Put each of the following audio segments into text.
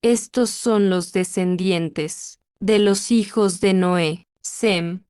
Estos son los descendientes de los hijos de Noé, Sem,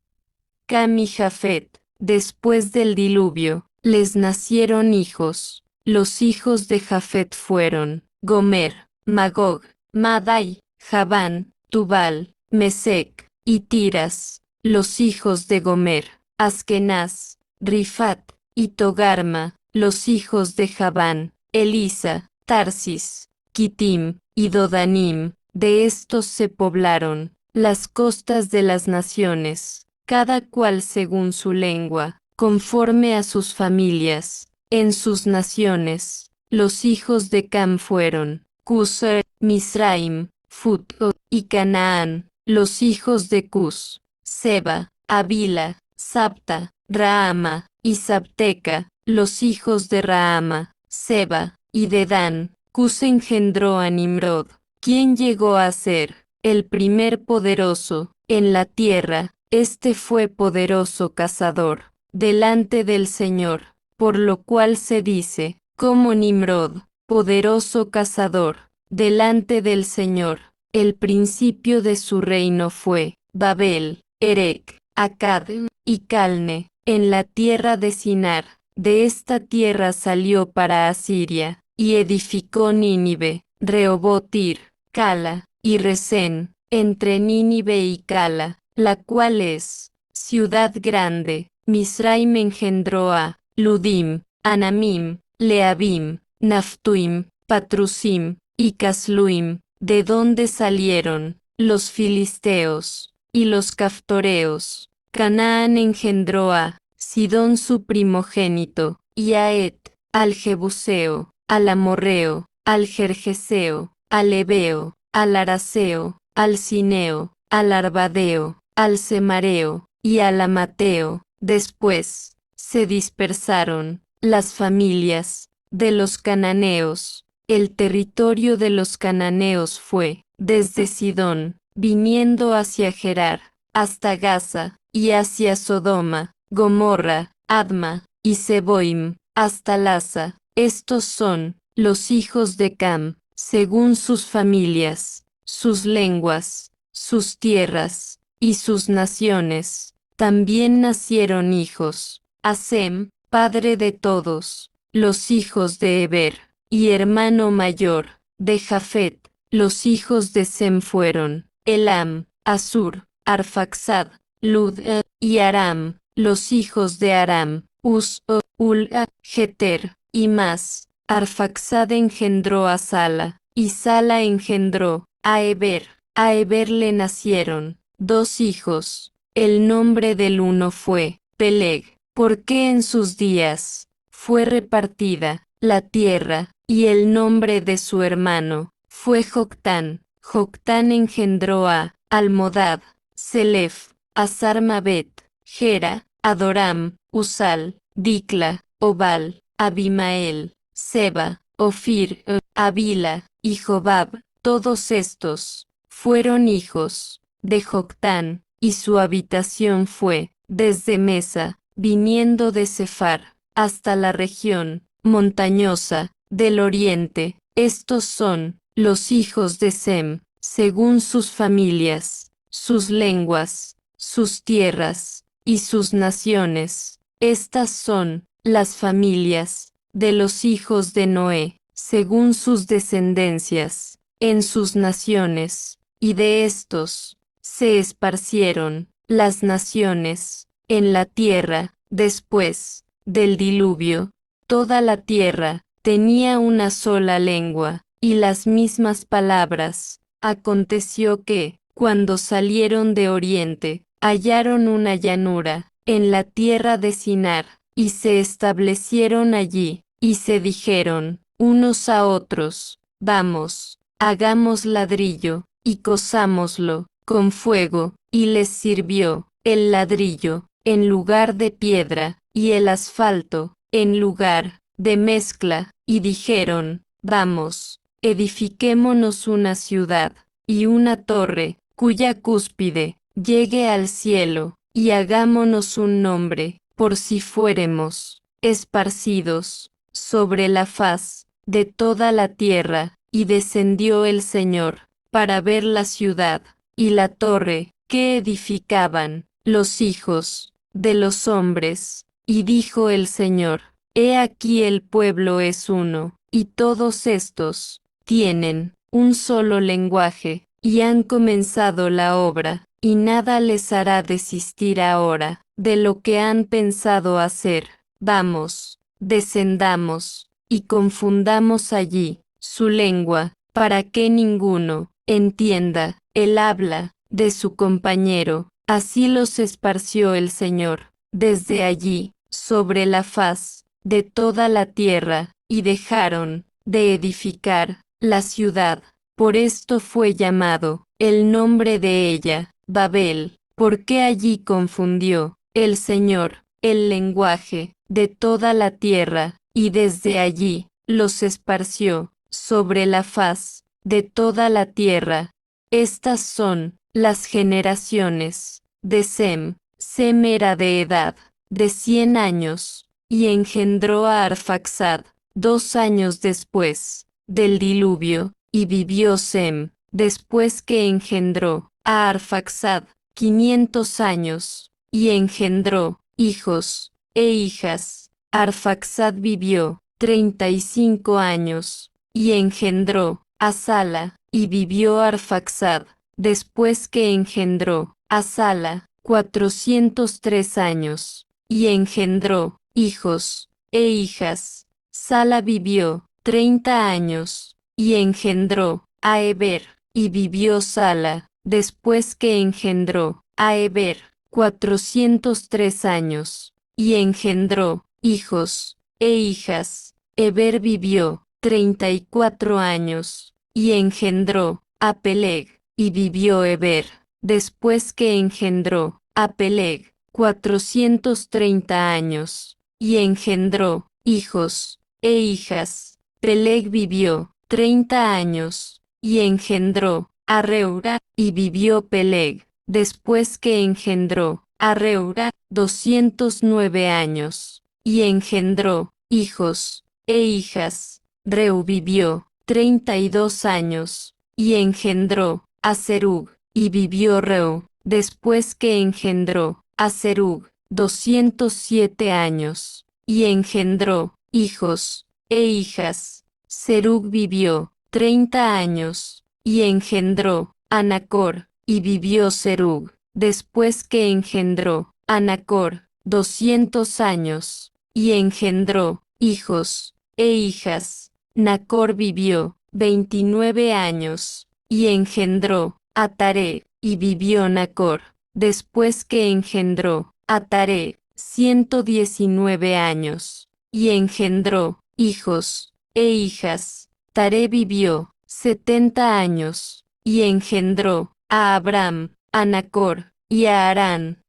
Cam y Jafet. Después del diluvio, les nacieron hijos. Los hijos de Jafet fueron Gomer, Magog, Madai, Javán, Tubal, Mesec y Tiras. Los hijos de Gomer, Askenaz, Rifat y Togarma. Los hijos de Javán, Elisa, Tarsis, Kitim y Dodanim. De estos se poblaron las costas de las naciones, cada cual según su lengua, conforme a sus familias. En sus naciones, los hijos de Cam fueron Cus, Misraim, Phut y Canaán. Los hijos de Cus, Seba, Avila, Sabta, Raama y Sabteca. Los hijos de Raama, Seba y Dedán. Cus engendró a Nimrod, quien llegó a ser el primer poderoso en la tierra. Este fue poderoso cazador delante del Señor, por lo cual se dice, como Nimrod, poderoso cazador delante del Señor. El principio de su reino fue Babel, Erec, Accad y Calne, en la tierra de Sinar. De esta tierra salió para Asiria, y edificó Nínive, Rehoboth-ir, Cala y Resén, entre Nínive y Cala, la cual es ciudad grande. Misraim engendró a Ludim, Anamim, Leabim, Naftuim, Patrusim y Casluim, de donde salieron los filisteos y los caftoreos. Canaán engendró a Sidón su primogénito, y a Et, al Jebuseo, al Amorreo, al Gergeseo, al Ebeo, al Araseo, al Cineo, al Arbadeo, al Semareo y al Amateo. Después se dispersaron las familias de los cananeos. El territorio de los cananeos fue desde Sidón, viniendo hacia Gerar, hasta Gaza, y hacia Sodoma, Gomorra, Adma y Seboim, hasta Lasa. Estos son los hijos de Cam, según sus familias, sus lenguas, sus tierras y sus naciones. También nacieron hijos a Sem, padre de todos, los hijos de Heber, y hermano mayor de Jafet. Los hijos de Sem fueron Elam, Asur, Arfaxad, Lud y Aram. Los hijos de Aram, Uz, Ul, Geter y Mas. Arfaxad engendró a Sala, y Sala engendró a Heber. A Heber le nacieron dos hijos. El nombre del uno fue Peleg, porque en sus días fue repartida la tierra, y el nombre de su hermano fue Joctán. Joctán engendró a Almodad, Selef, a Sarmabet, Gera, Adoram, Usal, Dicla, Obal, Abimael, Seba, Ofir, Avila y Jobab. Todos estos fueron hijos de Joctán, y su habitación fue desde Mesa, viniendo de Sefar, hasta la región montañosa del oriente. Estos son los hijos de Sem, según sus familias, sus lenguas, sus tierras y sus naciones. Estas son las familias de los hijos de Noé, según sus descendencias, en sus naciones, y de estos se esparcieron las naciones en la tierra después del diluvio. Toda la tierra tenía una sola lengua y las mismas palabras. Aconteció que, cuando salieron de oriente, hallaron una llanura en la tierra de Sinar, y se establecieron allí, y se dijeron unos a otros, vamos, hagamos ladrillo, y cosámoslo con fuego, y les sirvió el ladrillo en lugar de piedra, y el asfalto en lugar de mezcla, y dijeron, vamos, edifiquémonos una ciudad, y una torre, cuya cúspide llegue al cielo, y hagámonos un nombre, por si fuéremos esparcidos sobre la faz de toda la tierra. y descendió el Señor, para ver la ciudad, y la torre, que edificaban, los hijos de los hombres. Y dijo el Señor, he aquí el pueblo es uno, y todos estos tienen un solo lenguaje, y han comenzado la obra, y nada les hará desistir ahora de lo que han pensado hacer. Vamos, descendamos, y confundamos allí su lengua, para que ninguno entienda el habla de su compañero. Así los esparció el Señor desde allí, sobre la faz de toda la tierra, y dejaron de edificar la ciudad. Por esto fue llamado el nombre de ella, Babel, porque allí confundió el Señor el lenguaje de toda la tierra, y desde allí los esparció sobre la faz de toda la tierra. Estas son las generaciones de Sem. Sem era de edad de 100 años, y engendró a Arfaxad 2 años después del diluvio, y vivió Sem, después que engendró a Arfaxad 500 años, y engendró hijos e hijas. Arfaxad vivió 35 años, y engendró a Sala, y vivió Arfaxad, después que engendró a Sala, 403 años, y engendró hijos e hijas. Sala vivió 30 años, y engendró a Eber, y vivió Sala, después que engendró a Eber, 403 años, y engendró hijos e hijas. Eber vivió 34 años, y engendró a Peleg, y vivió Eber, después que engendró a Peleg, 430 años, y engendró hijos e hijas. Peleg vivió 30 años, y engendró a Reura, y vivió Peleg, después que engendró a Reura, 209 años, y engendró hijos e hijas. Reu vivió 32 años, y engendró a Serug, y vivió Reu, después que engendró a Serug, 207 años, y engendró hijos e hijas. Serug vivió 30 años, y engendró a Nacor, y vivió Serug, después que engendró a Nacor, 200 años, y engendró hijos e hijas. Nacor vivió 29 años, y engendró a Taré, y vivió Nacor, después que engendró a Taré, 119 años, y engendró hijos e hijas. Taré vivió 70 años, y engendró a Abram, a Nacor, y a Harán.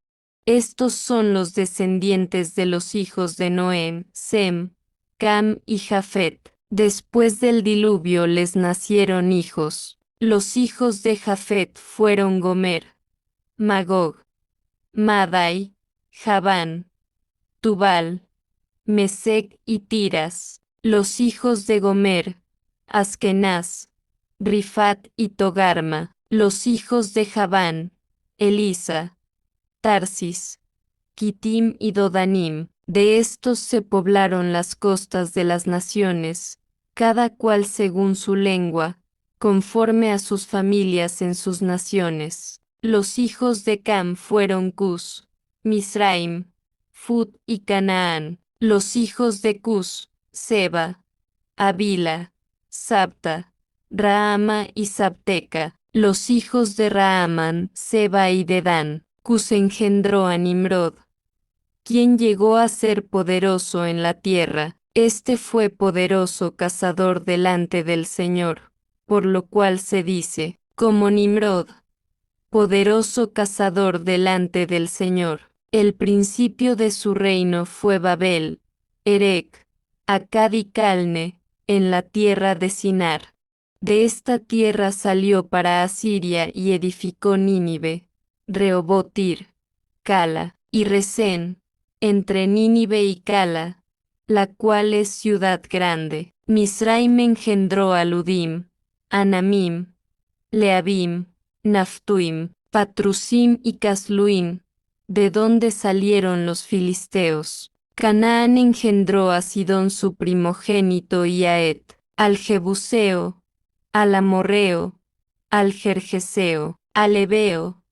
Estos son los descendientes de los hijos de Noé, Sem, Cam y Jafet. Después del diluvio les nacieron hijos. Los hijos de Jafet fueron Gomer, Magog, Madai, Javán, Tubal, Mesec y Tiras. Los hijos de Gomer, Askenaz, Rifat y Togarma. Los hijos de Javán, Elisa, Tarsis, Kitim y Dodanim. De estos se poblaron las costas de las naciones, cada cual según su lengua, conforme a sus familias en sus naciones. Los hijos de Cam fueron Cus, Misraim, Fut y Canaán. Los hijos de Cus, Seba, Avila, Sabta, Raama y Sabteca. Los hijos de Raaman, Seba y Dedán. Cus engendró a Nimrod, quien llegó a ser poderoso en la tierra. Este fue poderoso cazador delante del Señor, por lo cual se dice, como Nimrod, poderoso cazador delante del Señor. El principio de su reino fue Babel, Erec, Accad y Calne, en la tierra de Sinar. De esta tierra salió para Asiria y edificó Nínive, Rehoboth-ir, Cala, y Resén, entre Nínive y Cala, la cual es ciudad grande. Misraim engendró a Ludim, Anamim, Leabim, Naftuim, Patrusim y Casluim, de donde salieron los filisteos. Canaán engendró a Sidón su primogénito y a Et, al Jebuseo, al Amorreo, al Gergeseo, al Ebeo,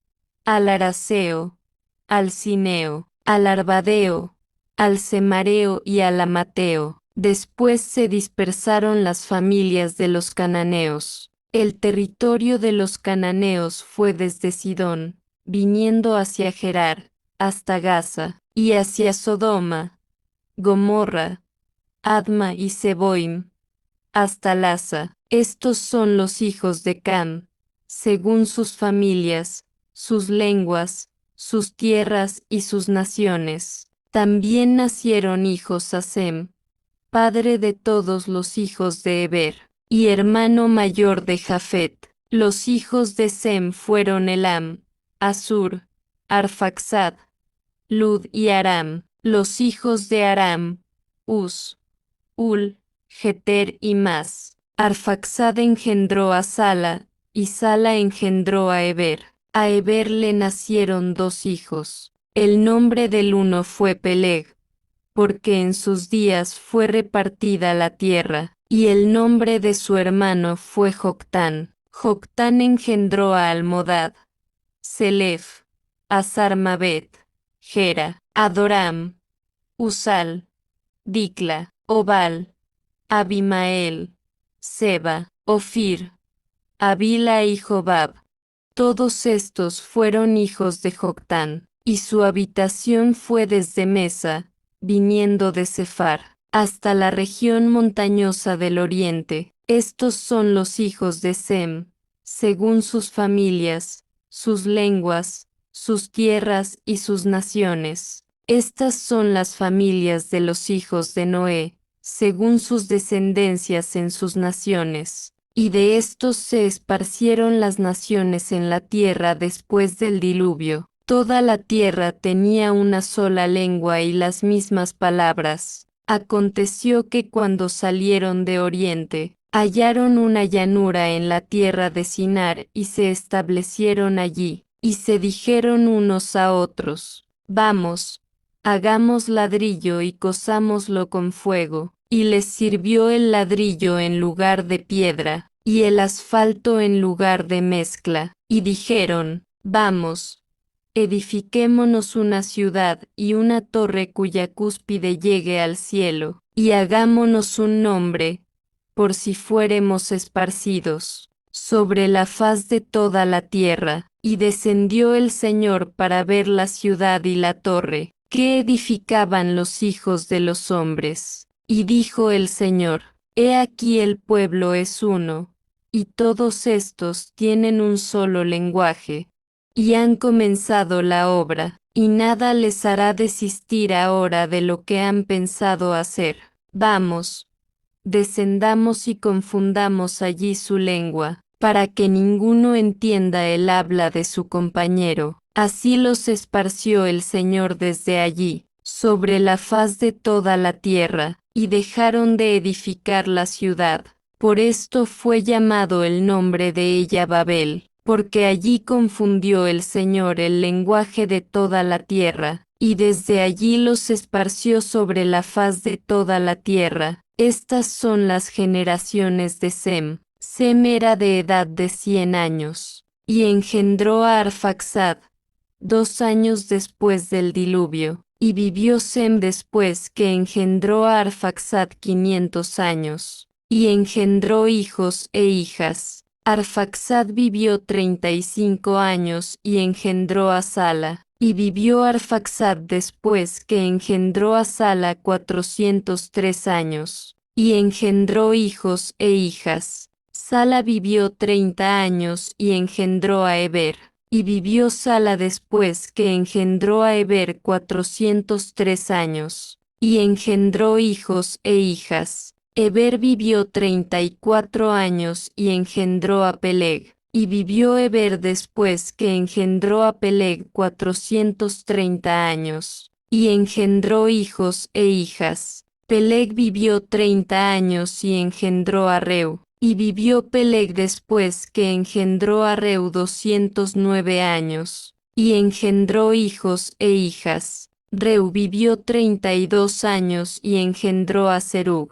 al Araseo, al Cineo, al Arbadeo, al Semareo y al Amateo. Después se dispersaron las familias de los cananeos. El territorio de los cananeos fue desde Sidón, viniendo hacia Gerar, hasta Gaza, y hacia Sodoma, Gomorra, Adma y Seboim, hasta Lasa. Estos son los hijos de Cam, según sus familias, sus lenguas, sus tierras y sus naciones. También nacieron hijos a Sem, padre de todos los hijos de Heber, y hermano mayor de Jafet. Los hijos de Sem fueron Elam, Asur, Arfaxad, Lud y Aram. Los hijos de Aram, Uz, Ul, Geter y Mas. Arfaxad engendró a Sala, y Sala engendró a Heber. A Heber le nacieron dos hijos. El nombre del uno fue Peleg, porque en sus días fue repartida la tierra, y el nombre de su hermano fue Joctán. Joctán engendró a Almodad, Selef, a Sarmabet, Gera, Adoram, Usal, Dicla, Obal, Abimael, Seba, Ofir, Abila y Jobab. Todos estos fueron hijos de Joctán, y su habitación fue desde Mesa, viniendo de Sefar, hasta la región montañosa del oriente. Estos son los hijos de Sem, según sus familias, sus lenguas, sus tierras y sus naciones. Estas son las familias de los hijos de Noé, según sus descendencias en sus naciones. Y de estos se esparcieron las naciones en la tierra después del diluvio. Toda la tierra tenía una sola lengua y las mismas palabras. Aconteció que cuando salieron de oriente, hallaron una llanura en la tierra de Sinar y se establecieron allí, y se dijeron unos a otros, vamos, hagamos ladrillo y cosámoslo con fuego. Y les sirvió el ladrillo en lugar de piedra, y el asfalto en lugar de mezcla, y dijeron, vamos, edifiquémonos una ciudad y una torre cuya cúspide llegue al cielo, y hagámonos un nombre, por si fuéremos esparcidos sobre la faz de toda la tierra. Y descendió el Señor para ver la ciudad y la torre, que edificaban los hijos de los hombres. Y dijo el Señor, he aquí el pueblo es uno, y todos estos tienen un solo lenguaje, y han comenzado la obra, y nada les hará desistir ahora de lo que han pensado hacer. Vamos, descendamos y confundamos allí su lengua, para que ninguno entienda el habla de su compañero. Así los esparció el Señor desde allí, sobre la faz de toda la tierra, y dejaron de edificar la ciudad. Por esto fue llamado el nombre de ella Babel, porque allí confundió el Señor el lenguaje de toda la tierra, y desde allí los esparció sobre la faz de toda la tierra. Estas son las generaciones de Sem. Sem era de edad de 100 años, y engendró a Arfaxad, 2 años después del diluvio. Y vivió Sem después que engendró a Arfaxad 500 años, y engendró hijos e hijas. Arfaxad vivió 35 años y engendró a Sala, y vivió Arfaxad después que engendró a Sala 403 años, y engendró hijos e hijas. Sala vivió 30 años y engendró a Heber. Y vivió Sala después que engendró a Heber 403 años, y engendró hijos e hijas. Heber vivió 34 años y engendró a Peleg. Y vivió Heber después que engendró a Peleg 430 años, y engendró hijos e hijas. Peleg vivió 30 años y engendró a Reu. Y vivió Peleg después que engendró a Reu 209 años, y engendró hijos e hijas. Reu vivió 32 años y engendró a Serug.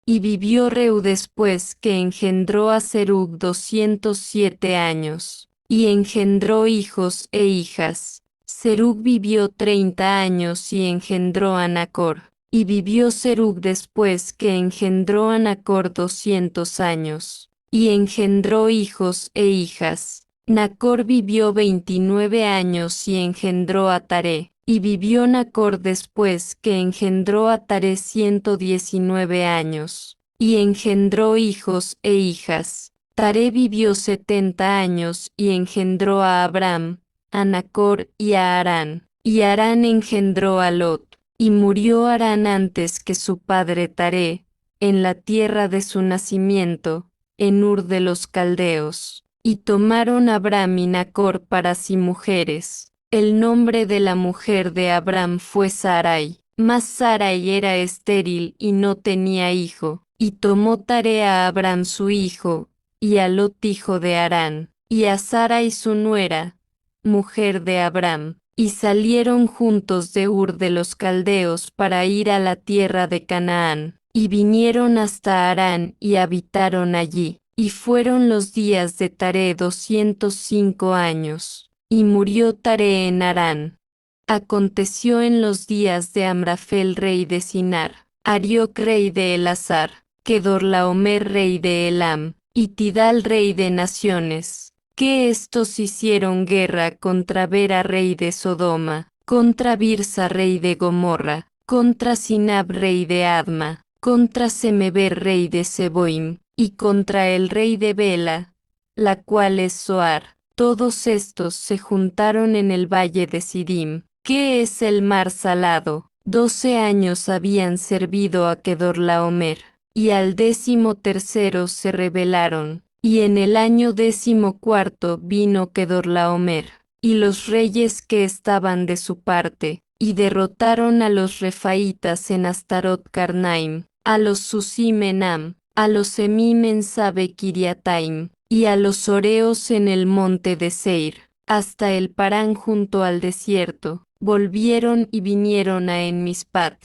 Y vivió Reu después que engendró a Serug 207 años, y engendró hijos e hijas. Serug vivió 30 años y engendró a Nacor. Y vivió Serug después que engendró a Nacor 200 años, y engendró hijos e hijas. Nacor vivió 29 años y engendró a Taré. Y vivió Nacor después que engendró a Taré 119 años, y engendró hijos e hijas. Taré vivió 70 años y engendró a Abram, a Nacor y a Harán. Y Harán engendró a Lot. Y murió Harán antes que su padre Taré, en la tierra de su nacimiento, en Ur de los Caldeos. Y tomaron Abram y Nacor para sí mujeres. El nombre de la mujer de Abram fue Sarai, mas Sarai era estéril y no tenía hijo. Y tomó Taré a Abram su hijo, y a Lot hijo de Harán, y a Sarai su nuera, mujer de Abram. Y salieron juntos de Ur de los Caldeos para ir a la tierra de Canaán, y vinieron hasta Harán y habitaron allí. Y fueron los días de Taré 205 años, y murió Taré en Harán. Aconteció en los días de Amrafel rey de Sinar, Arioc rey de Elazar, Kedorlaomer rey de Elam, y Tidal rey de naciones, que estos hicieron guerra contra Bera rey de Sodoma, contra Birsa rey de Gomorra, contra Sinab rey de Adma, contra Semeber rey de Seboim, y contra el rey de Bela, la cual es Zoar. Todos estos se juntaron en el valle de Sidim, que es el mar salado. 12 años habían servido a Kedorlaomer, y al 13º se rebelaron. Y en el año 14 vino Kedorlaomer, y los reyes que estaban de su parte, y derrotaron a los refaitas en Astarot Karnaim, a los Susim en Am, a los Emim en Sabe Kiriataim, y a los Oreos en el monte de Seir, hasta el Parán junto al desierto. Volvieron y vinieron a Enmispat,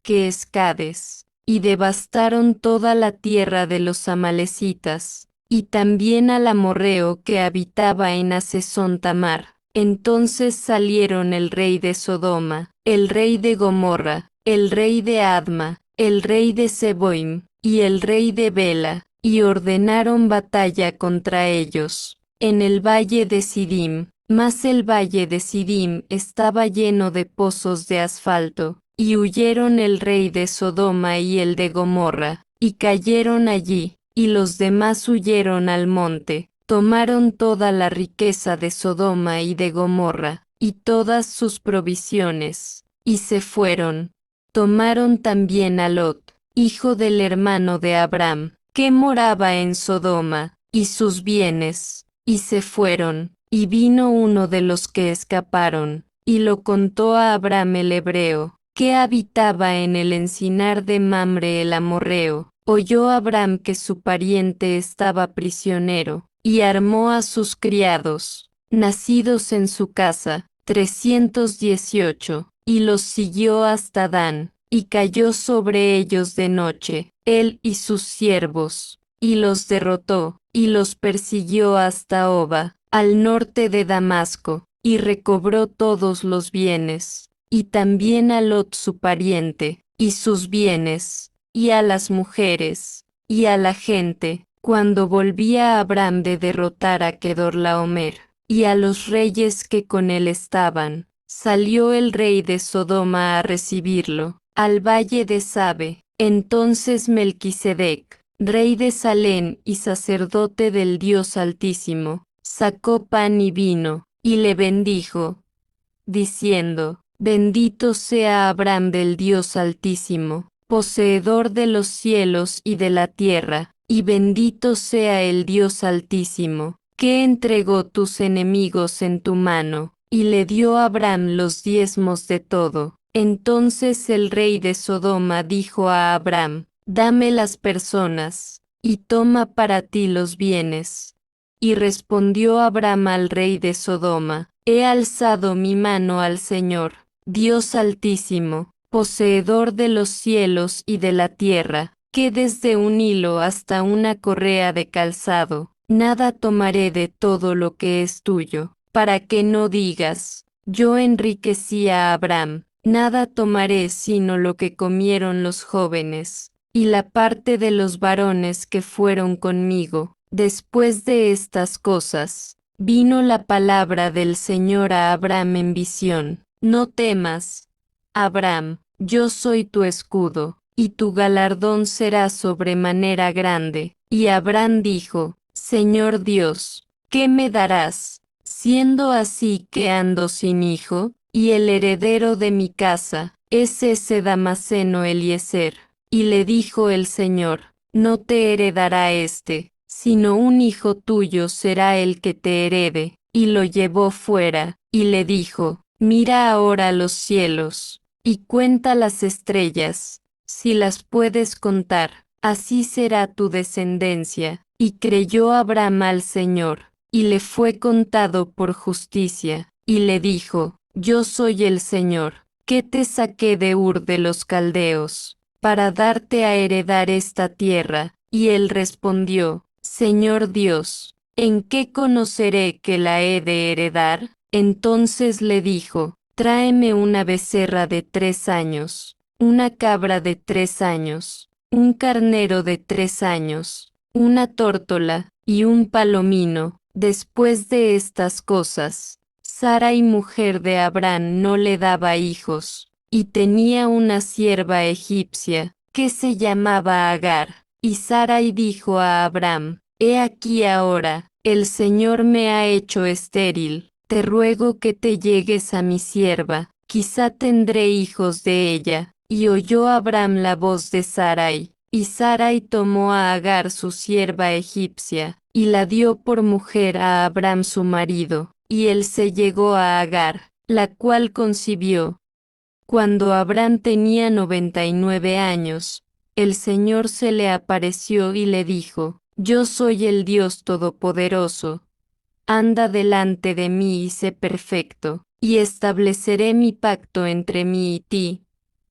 que es Cades, y devastaron toda la tierra de los amalecitas, y también al amorreo que habitaba en Hasesón Tamar. Entonces salieron el rey de Sodoma, el rey de Gomorra, el rey de Adma, el rey de Seboim, y el rey de Bela, y ordenaron batalla contra ellos, en el valle de Sidim. Mas el valle de Sidim estaba lleno de pozos de asfalto, y huyeron el rey de Sodoma y el de Gomorra, y cayeron allí, y los demás huyeron al monte. Tomaron toda la riqueza de Sodoma y de Gomorra, y todas sus provisiones, y se fueron. Tomaron también a Lot, hijo del hermano de Abram, que moraba en Sodoma, y sus bienes, y se fueron. Y vino uno de los que escaparon, y lo contó a Abram el hebreo, que habitaba en el encinar de Mamre el amorreo. Oyó Abram que su pariente estaba prisionero, y armó a sus criados, nacidos en su casa, 318, y los siguió hasta Dan, y cayó sobre ellos de noche, él y sus siervos, y los derrotó, y los persiguió hasta Oba, al norte de Damasco, y recobró todos los bienes, y también a Lot su pariente, y sus bienes, y a las mujeres, y a la gente, cuando volvía Abram de derrotar a Kedorlaomer, y a los reyes que con él estaban, salió el rey de Sodoma a recibirlo, al valle de Sabe. Entonces Melquisedec, rey de Salem y sacerdote del Dios Altísimo, sacó pan y vino, y le bendijo, diciendo, bendito sea Abram del Dios Altísimo, poseedor de los cielos y de la tierra, y bendito sea el Dios Altísimo, que entregó tus enemigos en tu mano, y le dio a Abram los diezmos de todo. Entonces el rey de Sodoma dijo a Abram, dame las personas, y toma para ti los bienes. Y respondió Abram al rey de Sodoma: He alzado mi mano al Señor, Dios Altísimo, poseedor de los cielos y de la tierra, que desde un hilo hasta una correa de calzado, nada tomaré de todo lo que es tuyo, para que no digas: yo enriquecí a Abram. Nada tomaré sino lo que comieron los jóvenes, y la parte de los varones que fueron conmigo. Después de estas cosas, vino la palabra del Señor a Abram en visión: No temas, Abram, yo soy tu escudo, y tu galardón será sobremanera grande. Y Abram dijo: Señor Dios, ¿qué me darás, siendo así que ando sin hijo? Y el heredero de mi casa es ese Damaseno Eliezer. Y le dijo el Señor: No te heredará sino un hijo tuyo será el que te herede. Y lo llevó fuera, y le dijo: Mira ahora los cielos, y cuenta las estrellas, si las puedes contar, así será tu descendencia. Y creyó Abram al Señor, y le fue contado por justicia. Y le dijo: Yo soy el Señor, que te saqué de Ur de los Caldeos, para darte a heredar esta tierra. Y él respondió: Señor Dios, ¿en qué conoceré que la he de heredar? Entonces le dijo: Tráeme una becerra de 3 años, una cabra de 3 años, un carnero de 3 años, una tórtola, y un palomino. Después de estas cosas, Sarai, mujer de Abram, no le daba hijos, y tenía una sierva egipcia, que se llamaba Agar. Y Sarai dijo a Abram: He aquí ahora, el Señor me ha hecho estéril, te ruego que te llegues a mi sierva, quizá tendré hijos de ella. Y oyó Abram la voz de Sarai, y Sarai tomó a Agar su sierva egipcia, y la dio por mujer a Abram su marido, y él se llegó a Agar, la cual concibió. Cuando Abram tenía 99 años, el Señor se le apareció y le dijo: Yo soy el Dios Todopoderoso. Anda delante de mí y sé perfecto, y estableceré mi pacto entre mí y ti,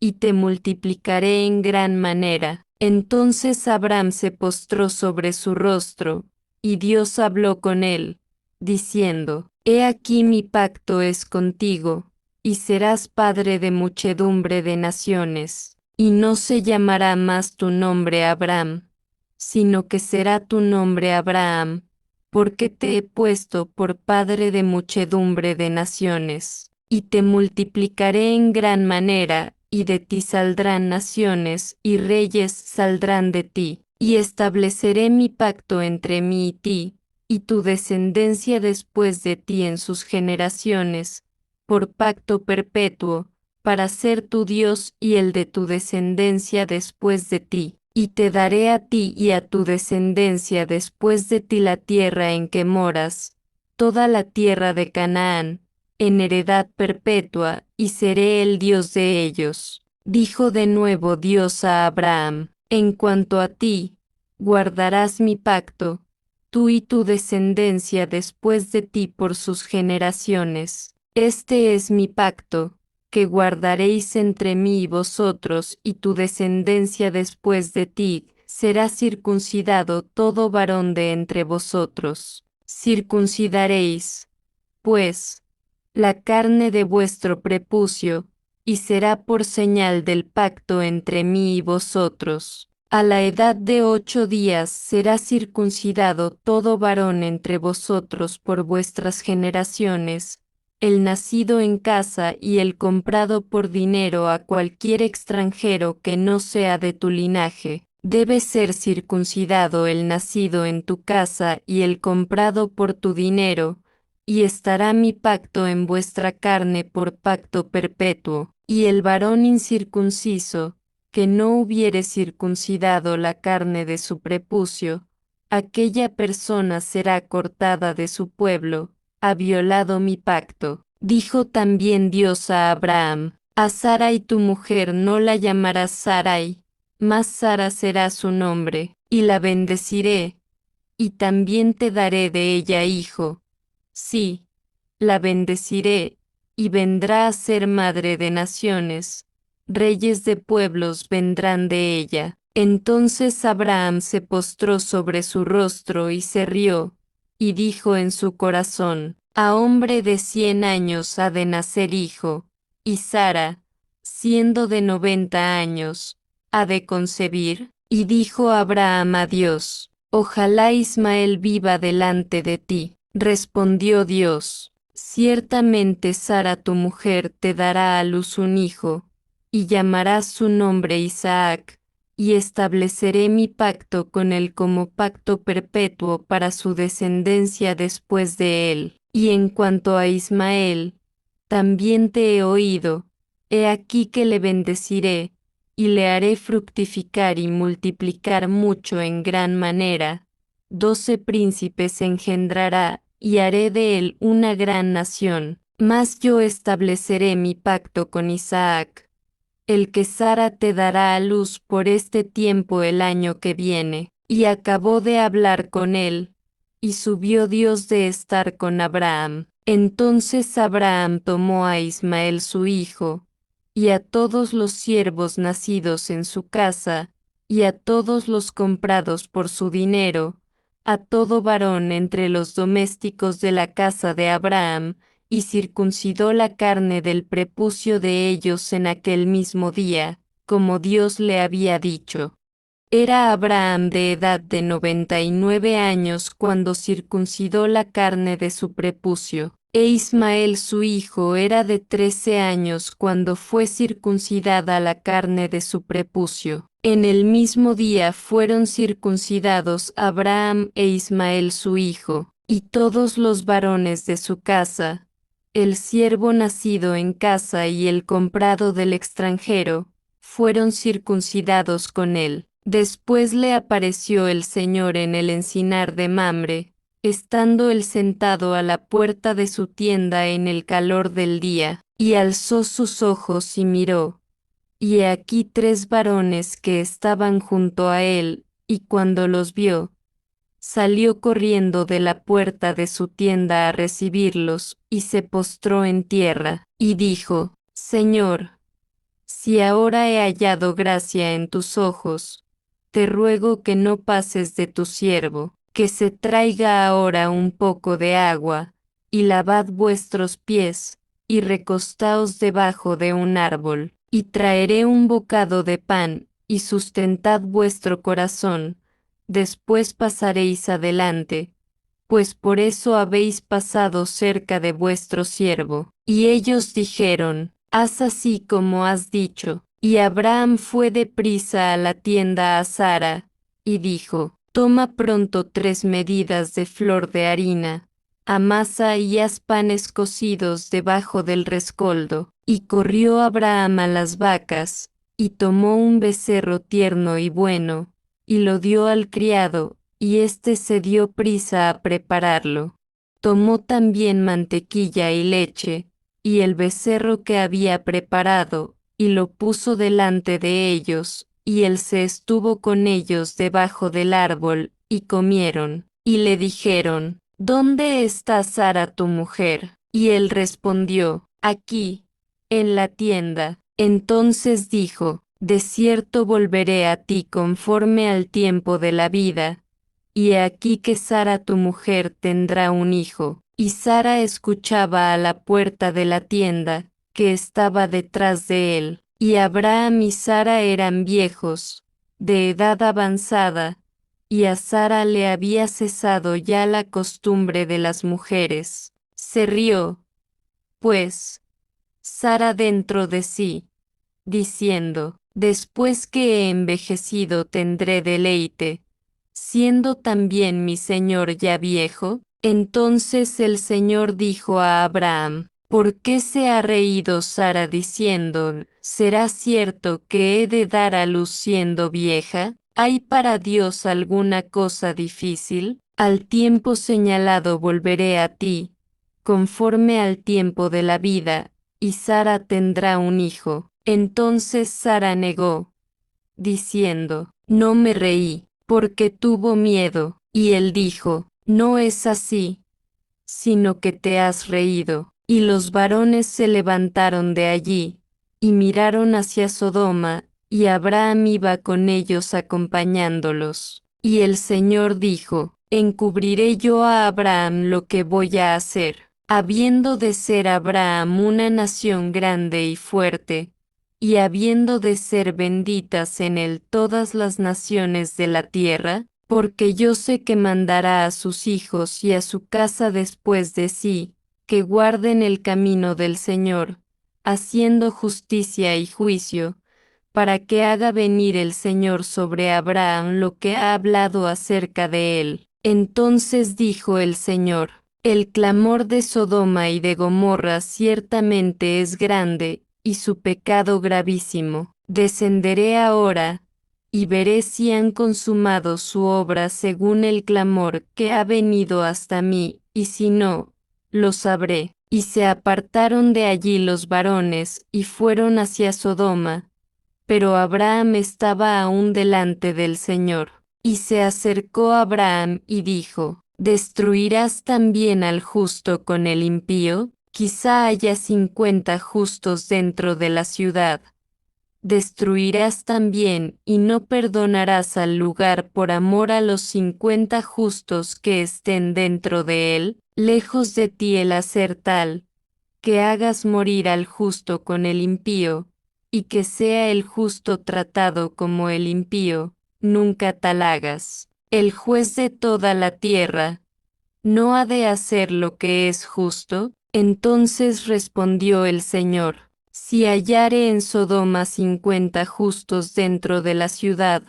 y te multiplicaré en gran manera. Entonces Abram se postró sobre su rostro, y Dios habló con él, diciendo: He aquí mi pacto es contigo, y serás padre de muchedumbre de naciones, y no se llamará más tu nombre Abram, sino que será tu nombre Abraham, porque te he puesto por padre de muchedumbre de naciones, y te multiplicaré en gran manera, y de ti saldrán naciones, y reyes saldrán de ti, y estableceré mi pacto entre mí y ti, y tu descendencia después de ti en sus generaciones, por pacto perpetuo, para ser tu Dios y el de tu descendencia después de ti. Y te daré a ti y a tu descendencia después de ti la tierra en que moras, toda la tierra de Canaán, en heredad perpetua, y seré el Dios de ellos. Dijo de nuevo Dios a Abraham: En cuanto a ti, guardarás mi pacto, tú y tu descendencia después de ti por sus generaciones. Este es mi pacto, que guardaréis entre mí y vosotros y tu descendencia después de ti. Será circuncidado todo varón de entre vosotros. Circuncidaréis, pues, la carne de vuestro prepucio, y será por señal del pacto entre mí y vosotros. A la edad de 8 días será circuncidado todo varón entre vosotros por vuestras generaciones, el nacido en casa y el comprado por dinero a cualquier extranjero que no sea de tu linaje. Debe ser circuncidado el nacido en tu casa y el comprado por tu dinero, y estará mi pacto en vuestra carne por pacto perpetuo. Y el varón incircunciso, que no hubiere circuncidado la carne de su prepucio, aquella persona será cortada de su pueblo, ha violado mi pacto. Dijo también Dios a Abraham: A Sarai tu mujer no la llamarás Sarai, mas Sara será su nombre, y la bendeciré, y también te daré de ella hijo. Sí, la bendeciré, y vendrá a ser madre de naciones, reyes de pueblos vendrán de ella. Entonces Abraham se postró sobre su rostro y se rió, y dijo en su corazón, a hombre de 100 años ha de nacer hijo, y Sara, siendo de 90 años, ha de concebir. Y dijo Abraham a Dios, ojalá Ismael viva delante de ti. Respondió Dios, ciertamente Sara tu mujer te dará a luz un hijo, y llamarás su nombre Isaac, y estableceré mi pacto con él como pacto perpetuo para su descendencia después de él. Y en cuanto a Ismael, también te he oído, he aquí que le bendeciré, y le haré fructificar y multiplicar mucho en gran manera. 12 príncipes engendrará, y haré de él una gran nación. Mas yo estableceré mi pacto con Isaac, el que Sara te dará a luz por este tiempo el año que viene. Y acabó de hablar con él, y subió Dios de estar con Abraham. Entonces Abraham tomó a Ismael su hijo, y a todos los siervos nacidos en su casa, y a todos los comprados por su dinero, a todo varón entre los domésticos de la casa de Abraham, y circuncidó la carne del prepucio de ellos en aquel mismo día, como Dios le había dicho. Era Abraham de edad de 99 años cuando circuncidó la carne de su prepucio, e Ismael su hijo era de 13 años cuando fue circuncidada la carne de su prepucio. En el mismo día fueron circuncidados Abraham e Ismael su hijo, y todos los varones de su casa, el siervo nacido en casa y el comprado del extranjero, fueron circuncidados con él. Después le apareció el Señor en el encinar de Mamre, estando él sentado a la puerta de su tienda en el calor del día, y alzó sus ojos y miró. Y he aquí 3 varones que estaban junto a él, y cuando los vio, salió corriendo de la puerta de su tienda a recibirlos, y se postró en tierra, y dijo, Señor, si ahora he hallado gracia en tus ojos, te ruego que no pases de tu siervo, que se traiga ahora un poco de agua, y lavad vuestros pies, y recostaos debajo de un árbol, y traeré un bocado de pan, y sustentad vuestro corazón, después pasaréis adelante, pues por eso habéis pasado cerca de vuestro siervo. Y ellos dijeron, haz así como has dicho. Y Abraham fue deprisa a la tienda a Sara, y dijo, toma pronto 3 medidas de flor de harina, amasa y haz panes cocidos debajo del rescoldo. Y corrió Abraham a las vacas, y tomó un becerro tierno y bueno, y lo dio al criado, y éste se dio prisa a prepararlo. Tomó también mantequilla y leche, y el becerro que había preparado, y lo puso delante de ellos, y él se estuvo con ellos debajo del árbol, y comieron. Y le dijeron, ¿dónde está Sara tu mujer? Y él respondió, aquí, en la tienda. Entonces dijo, de cierto volveré a ti conforme al tiempo de la vida, y he aquí que Sara tu mujer tendrá un hijo. Y Sara escuchaba a la puerta de la tienda, que estaba detrás de él. Y Abraham y Sara eran viejos, de edad avanzada, y a Sara le había cesado ya la costumbre de las mujeres. Se rió, pues, Sara dentro de sí, diciendo, después que he envejecido tendré deleite, siendo también mi señor ya viejo. Entonces el Señor dijo a Abraham, ¿por qué se ha reído Sara diciendo, ¿será cierto que he de dar a luz siendo vieja? ¿Hay para Dios alguna cosa difícil? Al tiempo señalado volveré a ti, conforme al tiempo de la vida, y Sara tendrá un hijo. Entonces Sara negó, diciendo, no me reí. porque tuvo miedo. Y él dijo, no es así, sino que te has reído. Y los varones se levantaron de allí, y miraron hacia Sodoma, y Abraham iba con ellos acompañándolos. Y el Señor dijo, encubriré yo a Abraham lo que voy a hacer. Habiendo de ser Abraham una nación grande y fuerte, y habiendo de ser benditas en él todas las naciones de la tierra, porque yo sé que mandará a sus hijos y a su casa después de sí, que guarden el camino del Señor, haciendo justicia y juicio, para que haga venir el Señor sobre Abraham lo que ha hablado acerca de él. Entonces dijo el Señor, el clamor de Sodoma y de Gomorra ciertamente es grande, y su pecado gravísimo. Descenderé ahora, y veré si han consumado su obra según el clamor que ha venido hasta mí, y si no, lo sabré. Y se apartaron de allí los varones, y fueron hacia Sodoma, pero Abraham estaba aún delante del Señor. Y se acercó Abraham y dijo, ¿destruirás también al justo con el impío? Quizá haya 50 justos dentro de la ciudad. Destruirás también y no perdonarás al lugar por amor a los 50 justos que estén dentro de él. Lejos de ti el hacer tal, que hagas morir al justo con el impío, y que sea el justo tratado como el impío, nunca tal hagas. El juez de toda la tierra, ¿no ha de hacer lo que es justo? Entonces respondió el Señor, si hallare en Sodoma 50 justos dentro de la ciudad,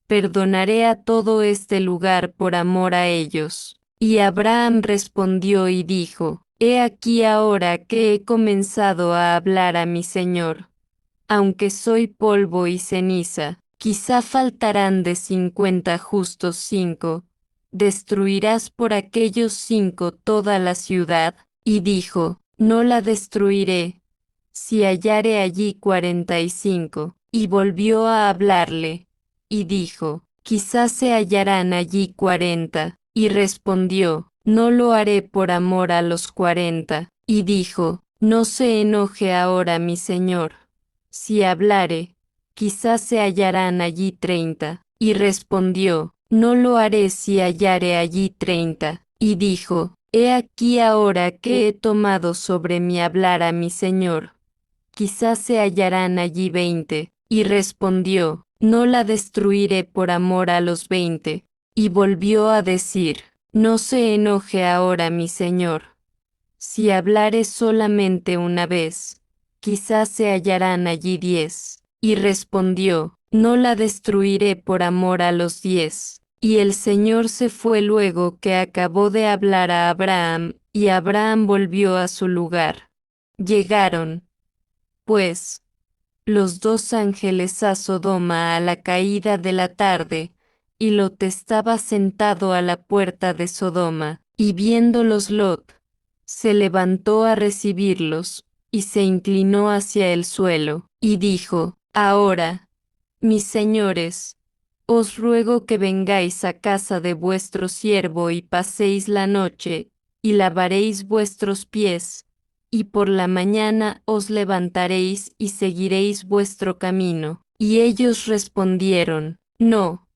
perdonaré a todo este lugar por amor a ellos. Y Abraham respondió y dijo, he aquí ahora que he comenzado a hablar a mi Señor. Aunque soy polvo y ceniza, quizá faltarán de 50 justos 5. ¿Destruirás por aquellos 5 toda la ciudad? Y dijo, no la destruiré, si hallare allí 45. Y volvió a hablarle, y dijo, quizás se hallarán allí 40. Y respondió, no lo haré por amor a los 40. Y dijo, no se enoje ahora mi señor. Si hablare, quizás se hallarán allí 30. Y respondió, no lo haré si hallare allí 30. Y dijo, he aquí ahora que he tomado sobre mí hablar a mi señor. Quizás se hallarán allí 20. Y respondió, no la destruiré por amor a los 20. Y volvió a decir, no se enoje ahora mi señor. Si hablare solamente una vez, quizás se hallarán allí 10. Y respondió, no la destruiré por amor a los 10. Y el Señor se fue luego que acabó de hablar a Abraham, y Abraham volvió a su lugar. Llegaron, pues, los dos ángeles a Sodoma a la caída de la tarde, y Lot estaba sentado a la puerta de Sodoma, y viéndolos Lot, se levantó a recibirlos, y se inclinó hacia el suelo, y dijo, ahora, mis señores, os ruego que vengáis a casa de vuestro siervo y paséis la noche, y lavaréis vuestros pies, y por la mañana os levantaréis y seguiréis vuestro camino. Y ellos respondieron, no,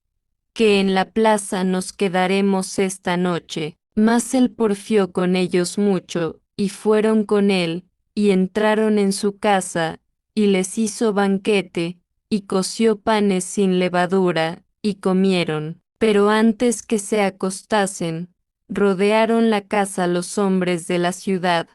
que en la plaza nos quedaremos esta noche. Mas él porfió con ellos mucho, y fueron con él, y entraron en su casa, y les hizo banquete, y coció panes sin levadura, y comieron. Pero antes que se acostasen, rodearon la casa los hombres de la ciudad,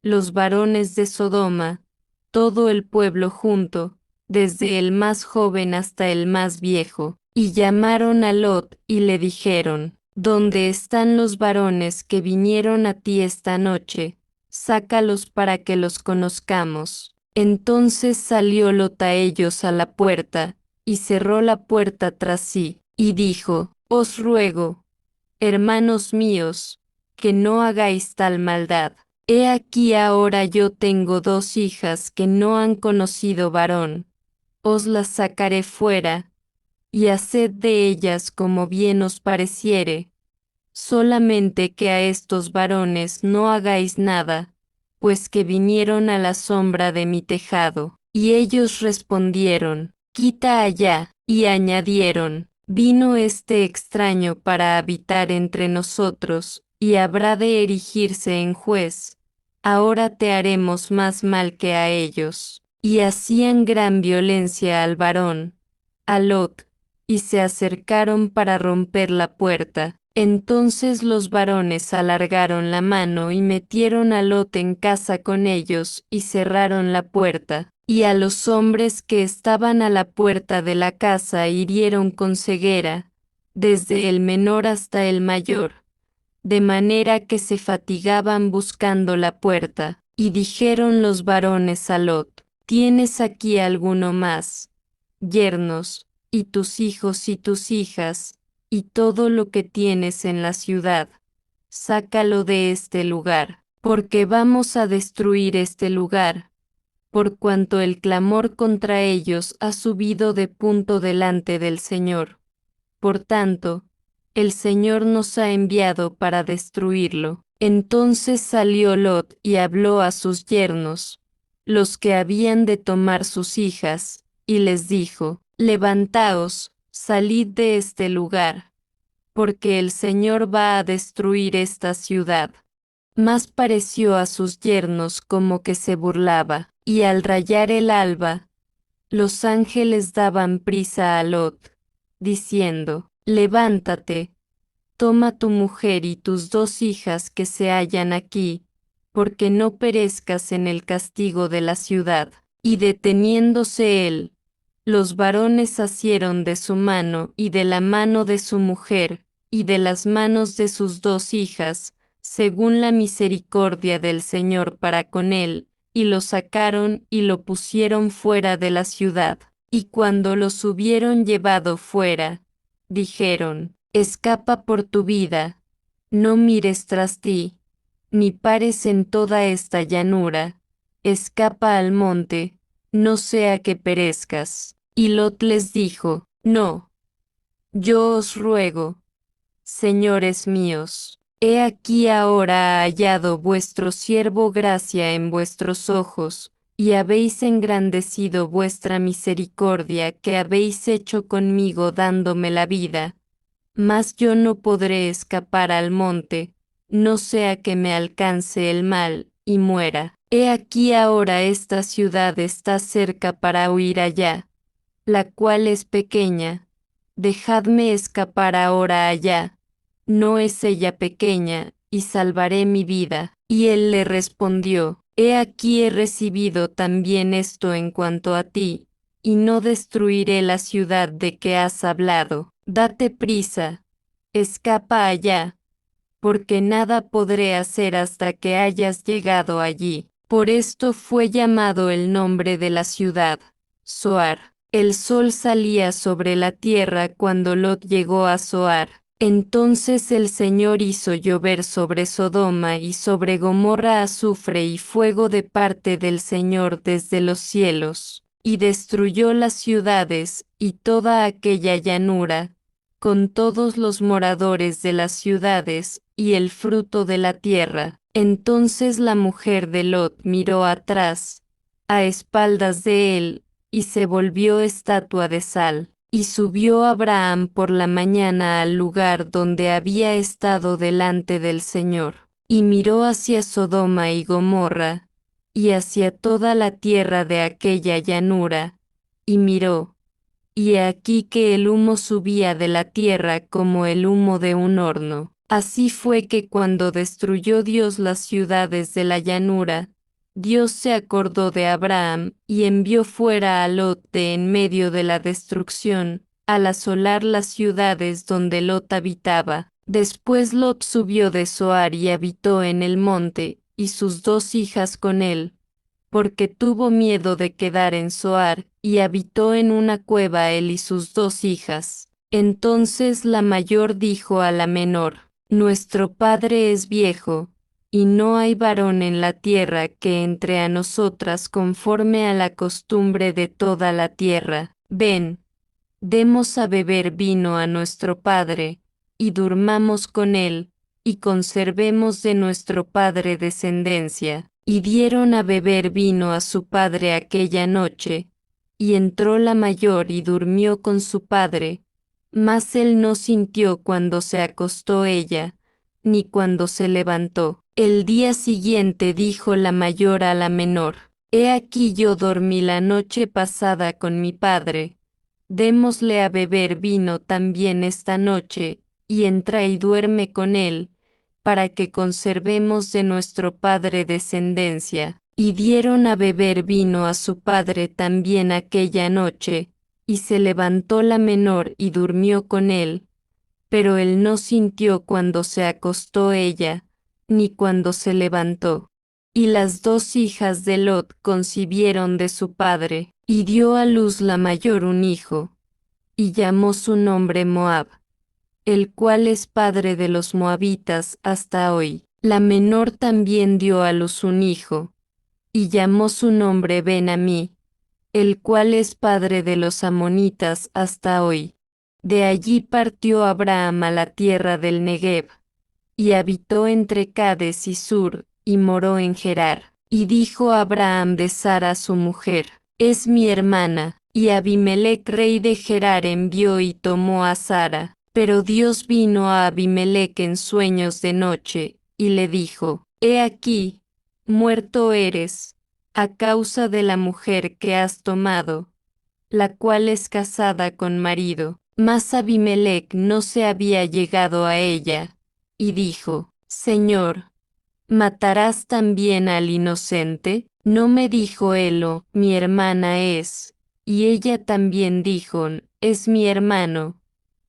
los varones de Sodoma, todo el pueblo junto, desde el más joven hasta el más viejo, y llamaron a Lot y le dijeron, ¿dónde están los varones que vinieron a ti esta noche? Sácalos para que los conozcamos. Entonces salió Lot a ellos a la puerta, y cerró la puerta tras sí, y dijo, os ruego, hermanos míos, que no hagáis tal maldad. He aquí ahora yo tengo 2 hijas que no han conocido varón. Os las sacaré fuera, y haced de ellas como bien os pareciere, solamente que a estos varones no hagáis nada, pues que vinieron a la sombra de mi tejado. Y ellos respondieron, quita allá, y añadieron, vino este extraño para habitar entre nosotros, y habrá de erigirse en juez. Ahora te haremos más mal que a ellos. Y hacían gran violencia al varón, a Lot, y se acercaron para romper la puerta. Entonces los varones alargaron la mano y metieron a Lot en casa con ellos y cerraron la puerta. Y a los hombres que estaban a la puerta de la casa hirieron con ceguera, desde el menor hasta el mayor, de manera que se fatigaban buscando la puerta. Y dijeron los varones a Lot, ¿tienes aquí alguno más? Yernos, y tus hijos y tus hijas, y todo lo que tienes en la ciudad, sácalo de este lugar, porque vamos a destruir este lugar, por cuanto el clamor contra ellos ha subido de punto delante del Señor. Por tanto, el Señor nos ha enviado para destruirlo. Entonces salió Lot y habló a sus yernos, los que habían de tomar sus hijas, y les dijo, levantaos, salid de este lugar, porque el Señor va a destruir esta ciudad. Mas pareció a sus yernos como que se burlaba, y al rayar el alba, los ángeles daban prisa a Lot, diciendo, levántate, toma tu mujer y tus 2 hijas que se hallan aquí, porque no perezcas en el castigo de la ciudad. Y deteniéndose él, los varones asieron de su mano y de la mano de su mujer, y de las manos de sus 2 hijas, según la misericordia del Señor para con él, y lo sacaron y lo pusieron fuera de la ciudad. Y cuando los hubieron llevado fuera, dijeron, escapa por tu vida, no mires tras ti, ni pares en toda esta llanura, escapa al monte, no sea que perezcas. Y Lot les dijo, no, yo os ruego, señores míos, he aquí ahora ha hallado vuestro siervo gracia en vuestros ojos, y habéis engrandecido vuestra misericordia que habéis hecho conmigo dándome la vida. Mas yo no podré escapar al monte, no sea que me alcance el mal, y muera. He aquí ahora esta ciudad está cerca para huir allá, la cual es pequeña. Dejadme escapar ahora allá. No es ella pequeña, y salvaré mi vida. Y él le respondió, he aquí he recibido también esto en cuanto a ti, y no destruiré la ciudad de que has hablado. Date prisa, escapa allá, porque nada podré hacer hasta que hayas llegado allí. Por esto fue llamado el nombre de la ciudad, Zoar. El sol salía sobre la tierra cuando Lot llegó a Zoar. Entonces el Señor hizo llover sobre Sodoma y sobre Gomorra azufre y fuego de parte del Señor desde los cielos, y destruyó las ciudades y toda aquella llanura, con todos los moradores de las ciudades, y el fruto de la tierra. Entonces la mujer de Lot miró atrás, a espaldas de él, y se volvió estatua de sal. Y subió Abraham por la mañana al lugar donde había estado delante del Señor, y miró hacia Sodoma y Gomorra, y hacia toda la tierra de aquella llanura, y miró, y he aquí que el humo subía de la tierra como el humo de un horno. Así fue que cuando destruyó Dios las ciudades de la llanura, Dios se acordó de Abraham y envió fuera a Lot de en medio de la destrucción, al asolar las ciudades donde Lot habitaba. Después Lot subió de Zoar y habitó en el monte, y sus 2 hijas con él, porque tuvo miedo de quedar en Zoar, y habitó en una cueva él y sus 2 hijas. Entonces la mayor dijo a la menor, nuestro padre es viejo, y no hay varón en la tierra que entre a nosotras conforme a la costumbre de toda la tierra. Ven, demos a beber vino a nuestro padre, y durmamos con él, y conservemos de nuestro padre descendencia. Y dieron a beber vino a su padre aquella noche, y entró la mayor y durmió con su padre, mas él no sintió cuando se acostó ella, ni cuando se levantó. El día siguiente dijo la mayor a la menor: He aquí yo dormí la noche pasada con mi padre, démosle a beber vino también esta noche, y entra y duerme con él, para que conservemos de nuestro padre descendencia. Y dieron a beber vino a su padre también aquella noche, y se levantó la menor y durmió con él, pero él no sintió cuando se acostó ella, ni cuando se levantó. Y las dos hijas de Lot concibieron de su padre, y dio a luz la mayor un hijo, y llamó su nombre Moab, el cual es padre de los moabitas hasta hoy. La menor también dio a luz un hijo, y llamó su nombre Ben-Amí, el cual es padre de los amonitas hasta hoy. De allí partió Abraham a la tierra del Negev, y habitó entre Cades y Sur, y moró en Gerar. Y dijo Abraham de Sara su mujer: Es mi hermana. Y Abimelech rey de Gerar envió y tomó a Sara. Pero Dios vino a Abimelech en sueños de noche, y le dijo: He aquí, muerto eres, a causa de la mujer que has tomado, la cual es casada con marido. Mas Abimelech no se había llegado a ella, y dijo: Señor, ¿matarás también al inocente? No me dijo Elo, mi hermana es, y ella también dijo, es mi hermano.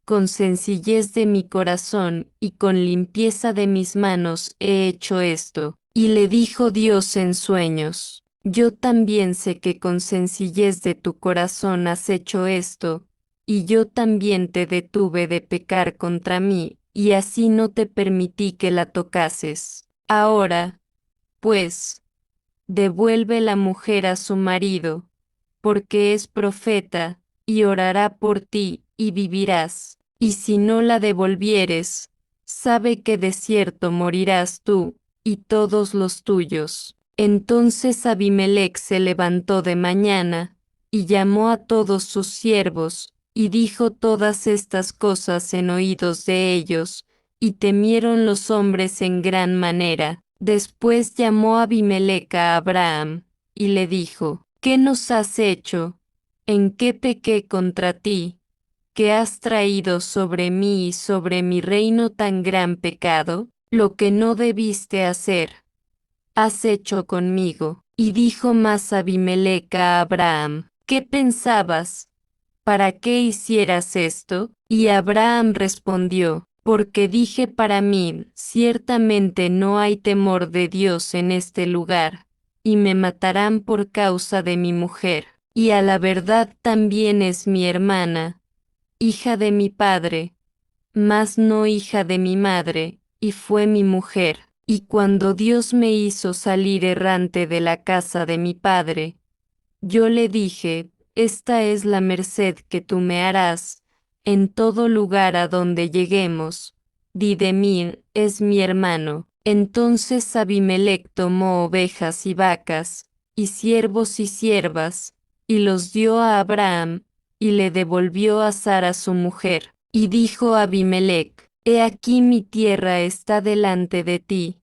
Con sencillez de mi corazón y con limpieza de mis manos he hecho esto. Y le dijo Dios en sueños: Yo también sé que con sencillez de tu corazón has hecho esto, y yo también te detuve de pecar contra mí, y así no te permití que la tocases. Ahora, pues, devuelve la mujer a su marido, porque es profeta, y orará por ti, y vivirás. Y si no la devolvieres, sabe que de cierto morirás tú, y todos los tuyos. Entonces Abimelech se levantó de mañana, y llamó a todos sus siervos, y dijo todas estas cosas en oídos de ellos, y temieron los hombres en gran manera. Después llamó Abimelech a Abraham, y le dijo: ¿Qué nos has hecho? ¿En qué pequé contra ti, que has traído sobre mí y sobre mi reino tan gran pecado? Lo que no debiste hacer, has hecho conmigo. Y dijo más Abimelech a Abraham: ¿Qué pensabas? ¿Para qué hicieras esto? Y Abraham respondió: Porque dije para mí, ciertamente no hay temor de Dios en este lugar, y me matarán por causa de mi mujer. Y a la verdad también es mi hermana, hija de mi padre, mas no hija de mi madre, y fue mi mujer. Y cuando Dios me hizo salir errante de la casa de mi padre, yo le dije: Esta es la merced que tú me harás, en todo lugar a donde lleguemos. Di de mí, es mi hermano. Entonces Abimelech tomó ovejas y vacas, y siervos y siervas, y los dio a Abraham, y le devolvió a Sara su mujer. Y dijo Abimelech: He aquí mi tierra está delante de ti,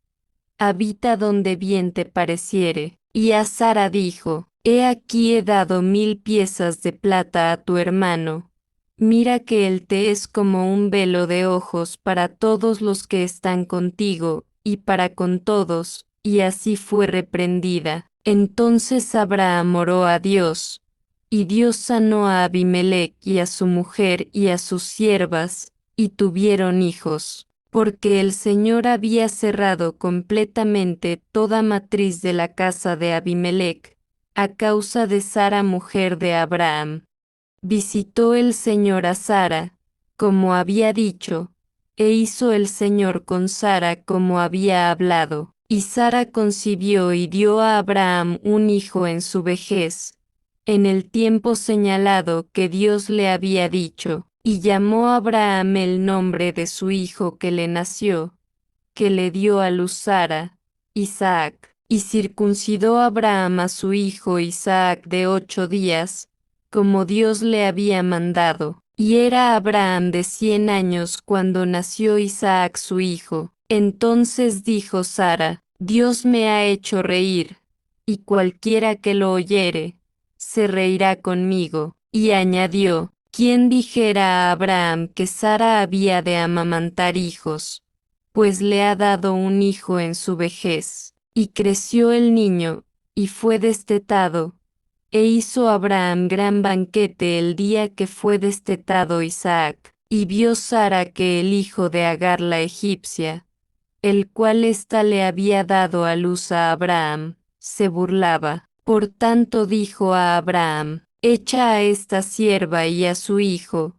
habita donde bien te pareciere. Y a Sara dijo: He aquí he dado 1000 piezas de plata a tu hermano. Mira que él te es como un velo de ojos para todos los que están contigo, y para con todos. Y así fue reprendida. Entonces Abraham oró a Dios, y Dios sanó a Abimelech y a su mujer y a sus siervas, y tuvieron hijos, porque el Señor había cerrado completamente toda matriz de la casa de Abimelech, a causa de Sara mujer de Abraham. Visitó el Señor a Sara, como había dicho, e hizo el Señor con Sara como había hablado. Y Sara concibió y dio a Abraham un hijo en su vejez, en el tiempo señalado que Dios le había dicho, y llamó a Abraham el nombre de su hijo que le nació, que le dio a luz Sara, Isaac, y circuncidó Abraham a su hijo Isaac de 8 días, como Dios le había mandado. Y era Abraham de 100 años cuando nació Isaac su hijo. Entonces dijo Sara, Dios me ha hecho reír, y cualquiera que lo oyere, se reirá conmigo. Y añadió, ¿quién dijera a Abraham que Sara había de amamantar hijos? Pues le ha dado un hijo en su vejez. Y creció el niño, y fue destetado. E hizo Abraham gran banquete el día que fue destetado Isaac, y vio Sara que el hijo de Agar la egipcia, el cual ésta le había dado a luz a Abraham, se burlaba. Por tanto dijo a Abraham, echa a esta sierva y a su hijo,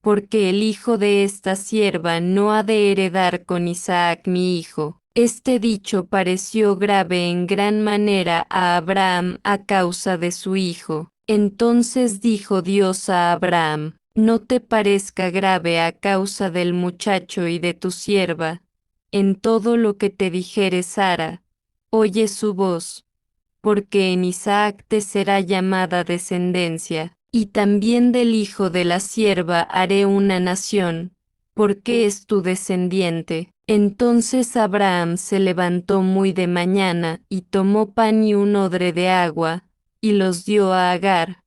porque el hijo de esta sierva no ha de heredar con Isaac mi hijo. Este dicho pareció grave en gran manera a Abraham a causa de su hijo. Entonces dijo Dios a Abraham, no te parezca grave a causa del muchacho y de tu sierva. En todo lo que te dijere Sara, oye su voz, porque en Isaac te será llamada descendencia, y también del hijo de la sierva haré una nación, porque es tu descendiente. Entonces Abraham se levantó muy de mañana, y tomó pan y un odre de agua, y los dio a Agar,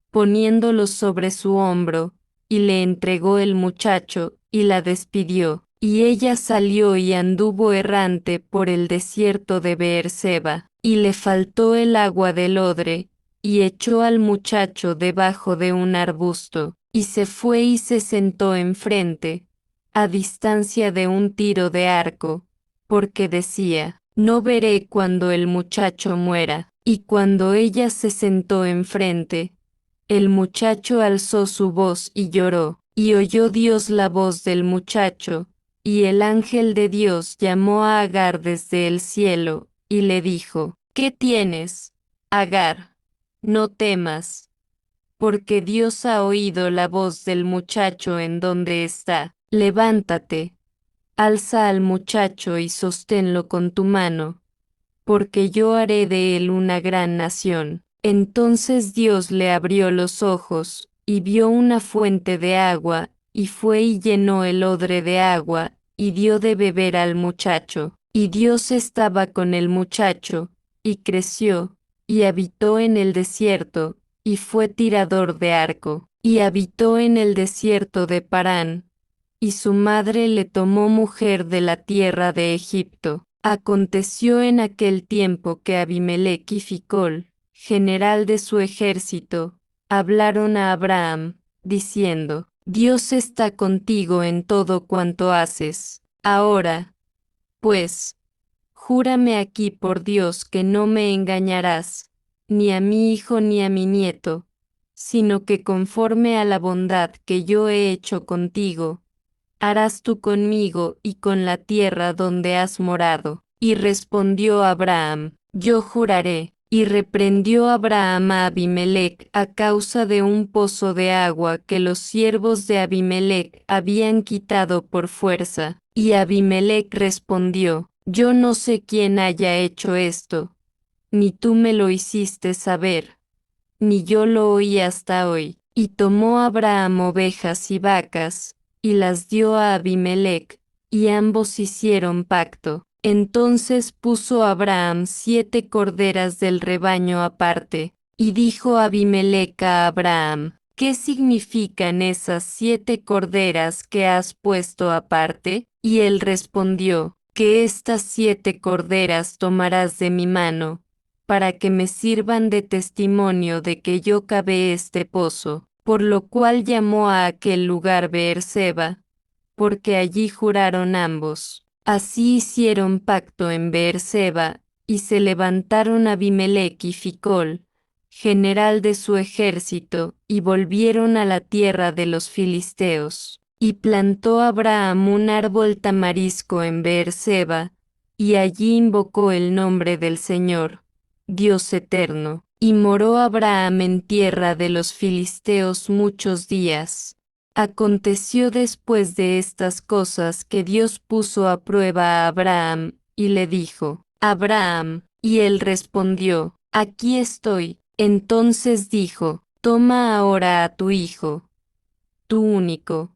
poniéndolos sobre su hombro, y le entregó el muchacho, y la despidió. Y ella salió y anduvo errante por el desierto de Beerseba, y le faltó el agua del odre, y echó al muchacho debajo de un arbusto, y se fue y se sentó enfrente, a distancia de un tiro de arco, porque decía, no veré cuando el muchacho muera. Y cuando ella se sentó enfrente, el muchacho alzó su voz y lloró, y oyó Dios la voz del muchacho, y el ángel de Dios llamó a Agar desde el cielo, y le dijo, ¿qué tienes, Agar? No temas, porque Dios ha oído la voz del muchacho en donde está. Levántate, alza al muchacho y sosténlo con tu mano, porque yo haré de él una gran nación. Entonces Dios le abrió los ojos, y vio una fuente de agua, y fue y llenó el odre de agua, y dio de beber al muchacho. Y Dios estaba con el muchacho, y creció, y habitó en el desierto, y fue tirador de arco, y habitó en el desierto de Parán. Y su madre le tomó mujer de la tierra de Egipto. Aconteció en aquel tiempo que Abimelech y Ficol, general de su ejército, hablaron a Abraham, diciendo, Dios está contigo en todo cuanto haces. Ahora, pues, júrame aquí por Dios que no me engañarás, ni a mi hijo ni a mi nieto, sino que conforme a la bondad que yo he hecho contigo, harás tú conmigo y con la tierra donde has morado. Y respondió Abraham, yo juraré. Y reprendió Abraham a Abimelech a causa de un pozo de agua que los siervos de Abimelech habían quitado por fuerza. Y Abimelech respondió, yo no sé quién haya hecho esto, ni tú me lo hiciste saber, ni yo lo oí hasta hoy. Y tomó Abraham ovejas y vacas, y las dio a Abimelech, y ambos hicieron pacto. Entonces puso Abraham 7 corderas del rebaño aparte, y dijo Abimelech a Abraham, ¿qué significan esas 7 corderas que has puesto aparte? Y él respondió, que estas 7 corderas tomarás de mi mano, para que me sirvan de testimonio de que yo cavé este pozo, por lo cual llamó a aquel lugar Beerseba, porque allí juraron ambos. Así hicieron pacto en Beerseba, y se levantaron Abimelech y Ficol, general de su ejército, y volvieron a la tierra de los filisteos. Y plantó Abraham un árbol tamarisco en Beerseba, y allí invocó el nombre del Señor, Dios eterno. Y moró Abraham en tierra de los filisteos muchos días. Aconteció después de estas cosas que Dios puso a prueba a Abraham, y le dijo, Abraham, y él respondió, aquí estoy. Entonces dijo, toma ahora a tu hijo, tu único,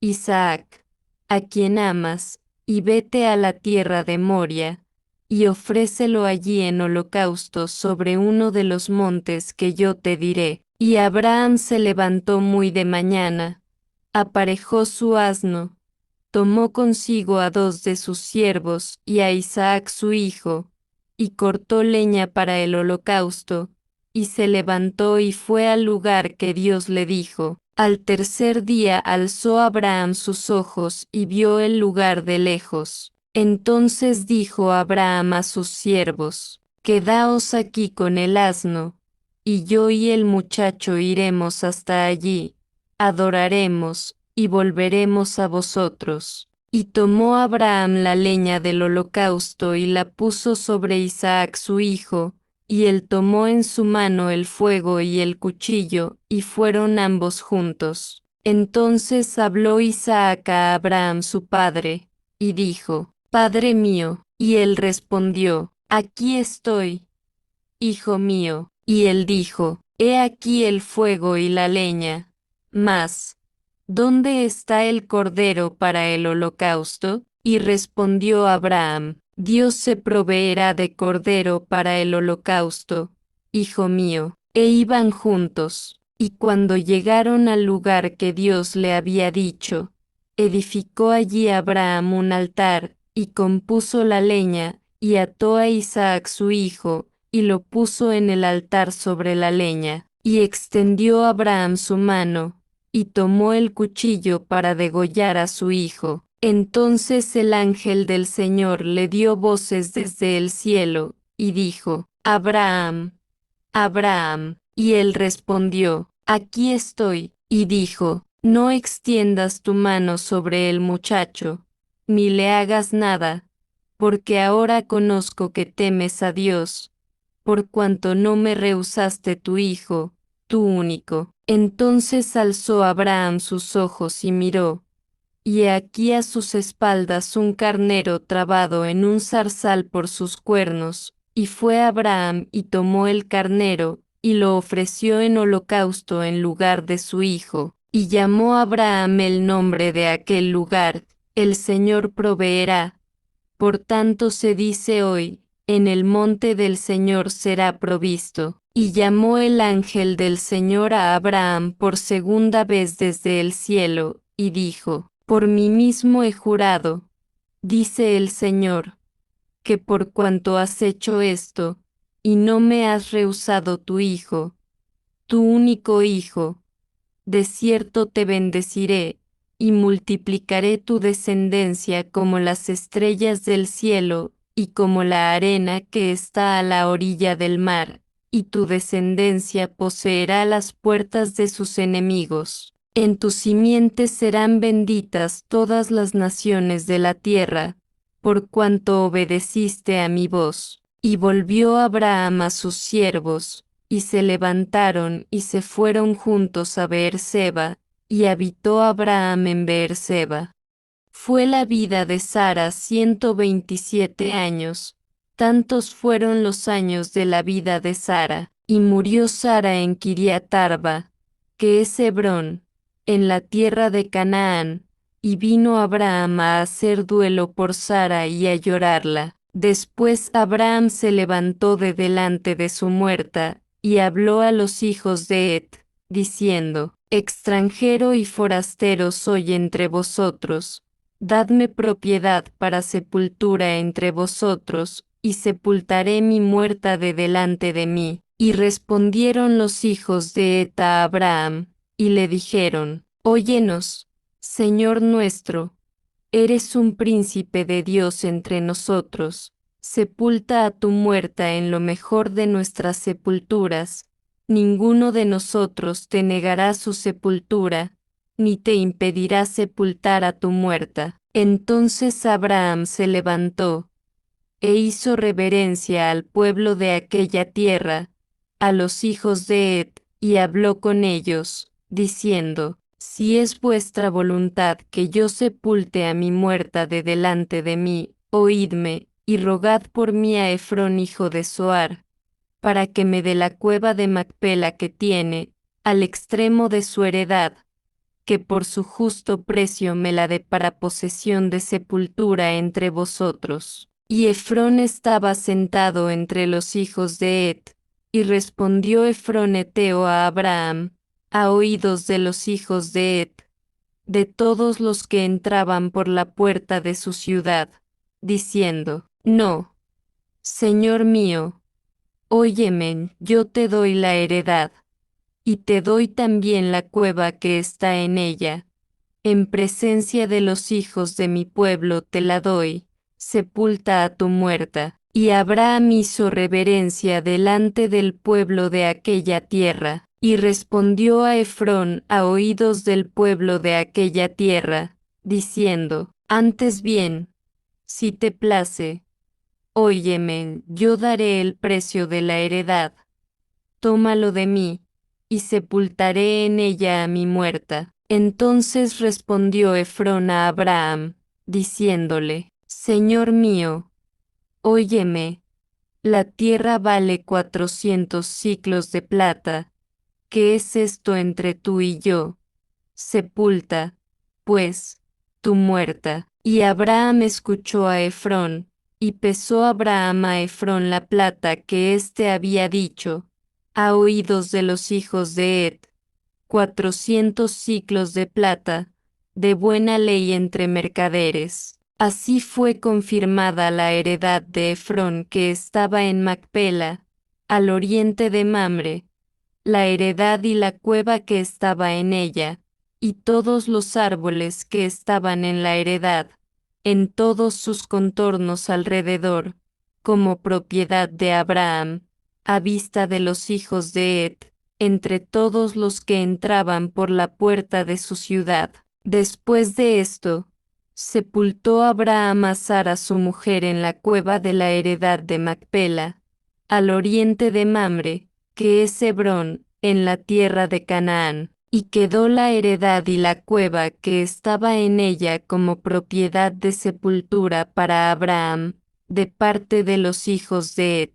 Isaac, a quien amas, y vete a la tierra de Moria, y ofrécelo allí en holocausto sobre uno de los montes que yo te diré. Y Abraham se levantó muy de mañana, aparejó su asno, tomó consigo a 2 de sus siervos y a Isaac su hijo, y cortó leña para el holocausto, y se levantó y fue al lugar que Dios le dijo. Al tercer día alzó Abraham sus ojos y vio el lugar de lejos. Entonces dijo Abraham a sus siervos, quedaos aquí con el asno, y yo y el muchacho iremos hasta allí, adoraremos, y volveremos a vosotros. Y tomó Abraham la leña del holocausto y la puso sobre Isaac su hijo, y él tomó en su mano el fuego y el cuchillo, y fueron ambos juntos. Entonces habló Isaac a Abraham su padre, y dijo, Padre mío, y él respondió, aquí estoy, hijo mío. Y él dijo, he aquí el fuego y la leña, mas, ¿dónde está el cordero para el holocausto? Y respondió Abraham, Dios se proveerá de cordero para el holocausto, hijo mío. E iban juntos, y cuando llegaron al lugar que Dios le había dicho, edificó allí Abraham un altar, y compuso la leña, y ató a Isaac su hijo, y lo puso en el altar sobre la leña. Y extendió Abraham su mano, y tomó el cuchillo para degollar a su hijo. Entonces el ángel del Señor le dio voces desde el cielo, y dijo, Abraham, Abraham. Y él respondió, aquí estoy. Y dijo, no extiendas tu mano sobre el muchacho, ni le hagas nada, porque ahora conozco que temes a Dios, por cuanto no me rehusaste tu hijo, tu único. Entonces alzó Abraham sus ojos y miró, y he aquí a sus espaldas un carnero trabado en un zarzal por sus cuernos, y fue Abraham y tomó el carnero, y lo ofreció en holocausto en lugar de su hijo, y llamó Abraham el nombre de aquel lugar, el Señor proveerá. Por tanto se dice hoy, en el monte del Señor será provisto. Y llamó el ángel del Señor a Abraham por segunda vez desde el cielo, y dijo, por mí mismo he jurado, dice el Señor, que por cuanto has hecho esto, y no me has rehusado tu hijo, tu único hijo, de cierto te bendeciré, y multiplicaré tu descendencia como las estrellas del cielo, y como la arena que está a la orilla del mar, y tu descendencia poseerá las puertas de sus enemigos. En tu simiente serán benditas todas las naciones de la tierra, por cuanto obedeciste a mi voz. Y volvió Abraham a sus siervos, y se levantaron y se fueron juntos a Beerseba, y habitó Abraham en Beerseba. Fue la vida de Sara 127 años, tantos fueron los años de la vida de Sara, y murió Sara en Kiriat Arba, que es Hebrón, en la tierra de Canaán, y vino Abraham a hacer duelo por Sara y a llorarla. Después Abraham se levantó de delante de su muerta, y habló a los hijos de Et, diciendo, extranjero y forastero soy entre vosotros, dadme propiedad para sepultura entre vosotros, y sepultaré mi muerta de delante de mí. Y respondieron los hijos de Et a Abraham, y le dijeron, óyenos, Señor nuestro, eres un príncipe de Dios entre nosotros, sepulta a tu muerta en lo mejor de nuestras sepulturas, ninguno de nosotros te negará su sepultura, ni te impedirá sepultar a tu muerta. Entonces Abraham se levantó, e hizo reverencia al pueblo de aquella tierra, a los hijos de Ed, y habló con ellos, diciendo: Si es vuestra voluntad que yo sepulte a mi muerta de delante de mí, oídme, y rogad por mí a Efrón hijo de Zoar, para que me dé la cueva de Macpela que tiene, al extremo de su heredad, que por su justo precio me la dé para posesión de sepultura entre vosotros. Y Efrón estaba sentado entre los hijos de Ed, y respondió Efrón heteo a Abraham, a oídos de los hijos de Ed, de todos los que entraban por la puerta de su ciudad, diciendo: No, Señor mío, óyeme, yo te doy la heredad, y te doy también la cueva que está en ella. En presencia de los hijos de mi pueblo te la doy, sepulta a tu muerta. Y Abraham hizo reverencia delante del pueblo de aquella tierra, y respondió a Efrón a oídos del pueblo de aquella tierra, diciendo: Antes bien, si te place, óyeme, yo daré el precio de la heredad. Tómalo de mí, y sepultaré en ella a mi muerta. Entonces respondió Efrón a Abraham, diciéndole: Señor mío, óyeme, la tierra vale 400 siclos de plata. ¿Qué es esto entre tú y yo? Sepulta, pues, tu muerta. Y Abraham escuchó a Efrón, y pesó Abraham a Efrón la plata que éste había dicho, a oídos de los hijos de Ed, 400 siclos de plata, de buena ley entre mercaderes. Así fue confirmada la heredad de Efrón que estaba en Macpela, al oriente de Mamre, la heredad y la cueva que estaba en ella, y todos los árboles que estaban en la heredad, en todos sus contornos alrededor, como propiedad de Abraham, a vista de los hijos de Ed, entre todos los que entraban por la puerta de su ciudad. Después de esto, sepultó Abraham a Sara su mujer en la cueva de la heredad de Macpela, al oriente de Mamre, que es Hebrón, en la tierra de Canaán, y quedó la heredad y la cueva que estaba en ella como propiedad de sepultura para Abraham, de parte de los hijos de Ed.